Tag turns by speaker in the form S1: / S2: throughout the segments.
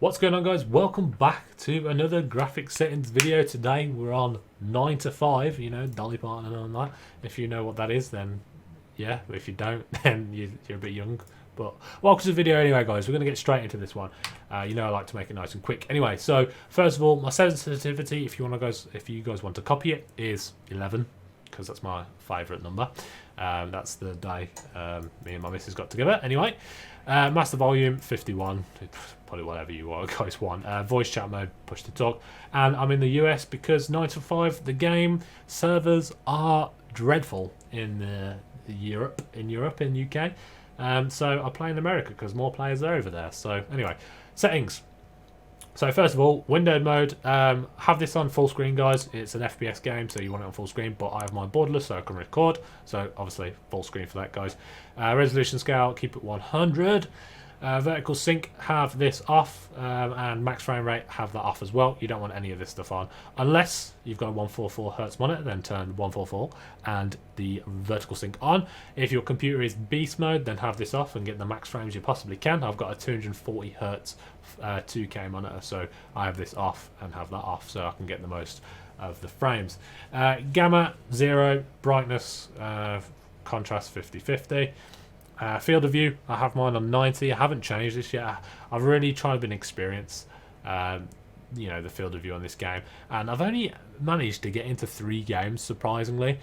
S1: What's going on, guys? Welcome back to another graphic settings video. Today we're on 9 to 5, you know, Dolly Parton and all that. If you know what that is, then yeah. If you don't, then you're a bit young. But welcome to the video anyway, guys. We're going to get straight into this one. You know I like to make it nice and quick. Anyway, so first of all, my sensitivity, if you guys want to copy it, is 11, because that's my favourite number. That's the day me and my missus got together. Anyway, master volume 51. Probably whatever you guys want. Voice chat mode, push to talk. And I'm in the US because 9 to 5, the game servers are dreadful in Europe, in UK. So I play in America because more players are over there. So anyway, settings. So first of all, windowed mode. Have this on full screen, guys. It's an FPS game, so you want it on full screen, but I have mine borderless so I can record. So obviously full screen for that, guys. Resolution scale, keep it 100. Vertical sync, have this off, and max frame rate, have that off as well. You don't want any of this stuff on unless you've got a 144 Hz monitor, then turn 144 and the vertical sync on. If your computer is beast mode, then have this off and get the max frames you possibly can. I've got a 240 Hz 2K monitor, so I have this off and have that off so I can get the most of the frames. Gamma 0, brightness, contrast 50-50. Field of view, I have mine on 90. I haven't changed this yet. I've really tried to be an experience, you know, the field of view on this game, and I've only managed to get into 3 games, surprisingly,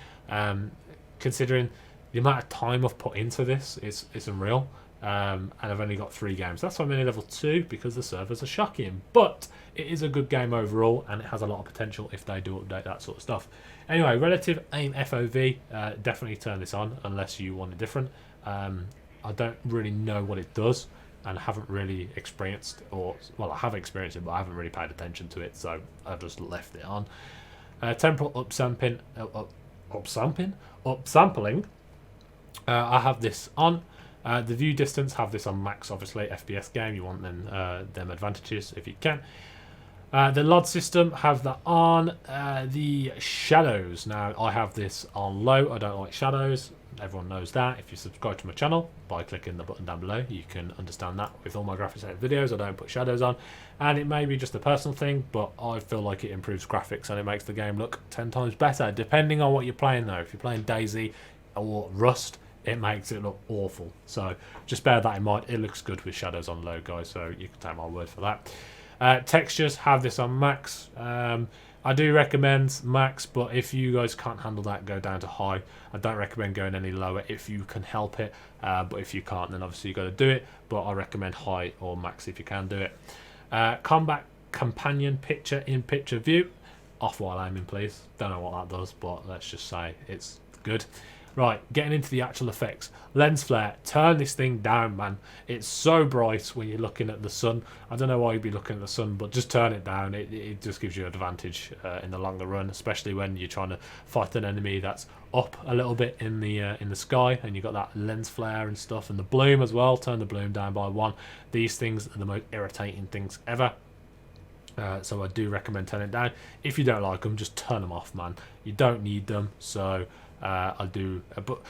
S1: considering the amount of time I've put into this. It's unreal, and I've only got 3 games. That's why I'm in level 2, because the servers are shocking, but it is a good game overall, and it has a lot of potential if they do update that sort of stuff. Anyway, relative aim FOV, definitely turn this on unless you want it different. I don't really know what it does, and I haven't really experienced, or well, I have experienced it, but I haven't really paid attention to it, so I just left it on. Temporal upsampling, I have this on. The view distance, have this on max. Obviously, FPS game, you want them advantages if you can. The LOD system, have that on. The shadows, now I have this on low. I don't like shadows. Everyone knows that. If you subscribe to my channel by clicking the button down below, you can understand that. With all my graphics edit videos, I don't put shadows on, and it may be just a personal thing, but I feel like it improves graphics and it makes the game look 10 times better, depending on what you're playing though. If you're playing Daisy or Rust, it makes it look awful, so just bear that in mind. It looks good with shadows on low, guys, so you can take my word for that. Textures, have this on max. I do recommend max, but if you guys can't handle that, go down to high. I don't recommend going any lower if you can help it, but if you can't, then obviously you got to do it, but I recommend high or max if you can do it. Combat companion picture in picture view, off while aiming, please. Don't know what that does, but let's just say it's good. Right, getting into the actual effects. Lens flare, turn this thing down, man. It's so bright when you're looking at the sun. I don't know why you'd be looking at the sun, but just turn it down. It just gives you an advantage in the longer run, especially when you're trying to fight an enemy that's up a little bit in the sky, and you've got that lens flare and stuff. And the bloom as well, turn the bloom down by 1. These things are the most irritating things ever. So I do recommend turning it down. If you don't like them, just turn them off, man. You don't need them, so I do, but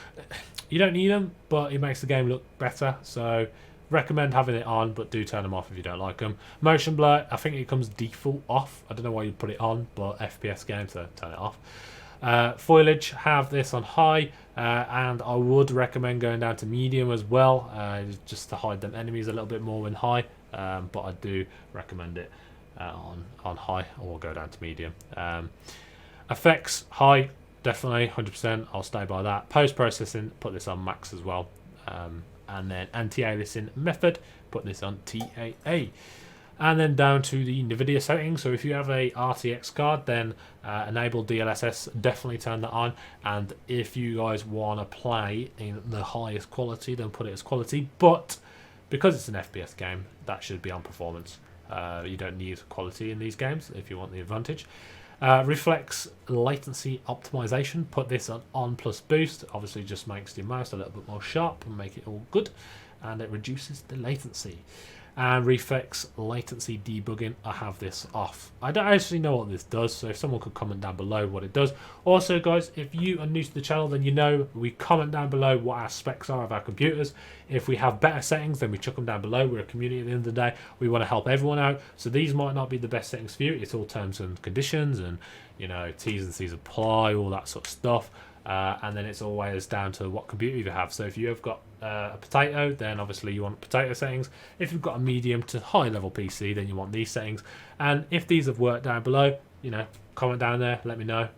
S1: you don't need them, but it makes the game look better, so recommend having it on, but do turn them off if you don't like them. Motion blur, I think it comes default off. I don't know why you put it on, but FPS game, so turn it off. Foliage, have this on high, and I would recommend going down to medium as well, just to hide them enemies a little bit more when high, but I do recommend it on high, or go down to medium. Effects, high. Definitely, 100%. I'll stay by that. Post-processing, put this on max as well. And then anti-aliasing method, put this on TAA. And then down to the NIVIDIA settings. So if you have a RTX card, then enable DLSS, definitely turn that on. And if you guys want to play in the highest quality, then put it as quality. But because it's an FPS game, that should be on performance. You don't need quality in these games if you want the advantage. Reflex latency optimization, put this on plus boost. Obviously just makes your mouse a little bit more sharp and make it all good, and it reduces the latency. And Reflex latency debugging, I have this off. I don't actually know what this does, so if someone could comment down below what it does. Also guys, if you are new to the channel, then you know we comment down below what our specs are of our computers. If we have better settings, then we chuck them down below. We're a community at the end of the day. We want to help everyone out, so these might not be the best settings for you. It's all terms and conditions, and you know, T's and C's apply, all that sort of stuff. And then it's always down to what computer you have. So if you have got a potato, then obviously you want potato settings. If you've got a medium to high level PC, then you want these settings. And if these have worked down below, you know, comment down there, let me know.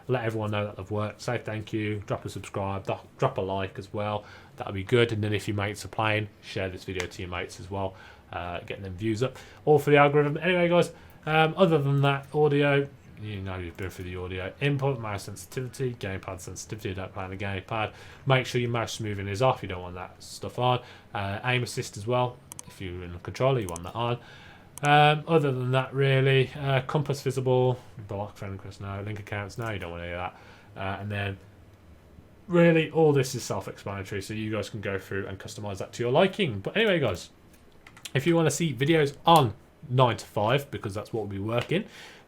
S1: Let everyone know that they've worked. Say thank you, drop a subscribe, drop a like as well. That'll be good. And then if your mates are playing, share this video to your mates as well, getting them views up, all for the algorithm. Anyway guys, other than that, audio, you know you've been through the audio. Input, mouse sensitivity, gamepad sensitivity, don't play on the gamepad. Make sure your mouse smoothing is off, you don't want that stuff on. Aim assist as well, if you're in the controller you want that on. Other than that really, compass visible, block friend request no, link accounts no, you don't want any of that. And then really all this is self-explanatory, so you guys can go through and customize that to your liking. But anyway guys, if you want to see videos on 9 to 5, because that's what we'll be working,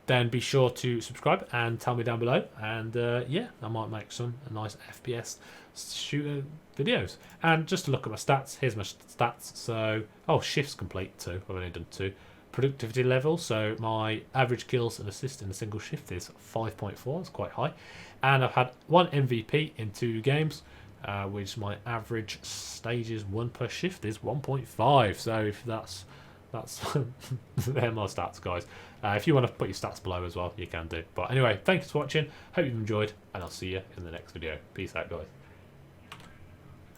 S1: then be sure to subscribe and tell me down below, and yeah, I might make some nice FPS shooter videos. And just to look at my stats, here's my stats. So shifts complete too, I've only done 2. Productivity level, so my average kills and assists in a single shift is 5.4, it's quite high. And I've had 1 MVP in 2 games, which my average stages 1 per shift is 1.5. So if that's they're my stats guys. If you want to put your stats below as well, you can do. But anyway, thanks for watching, hope you've enjoyed, and I'll see you in the next video. Peace out guys.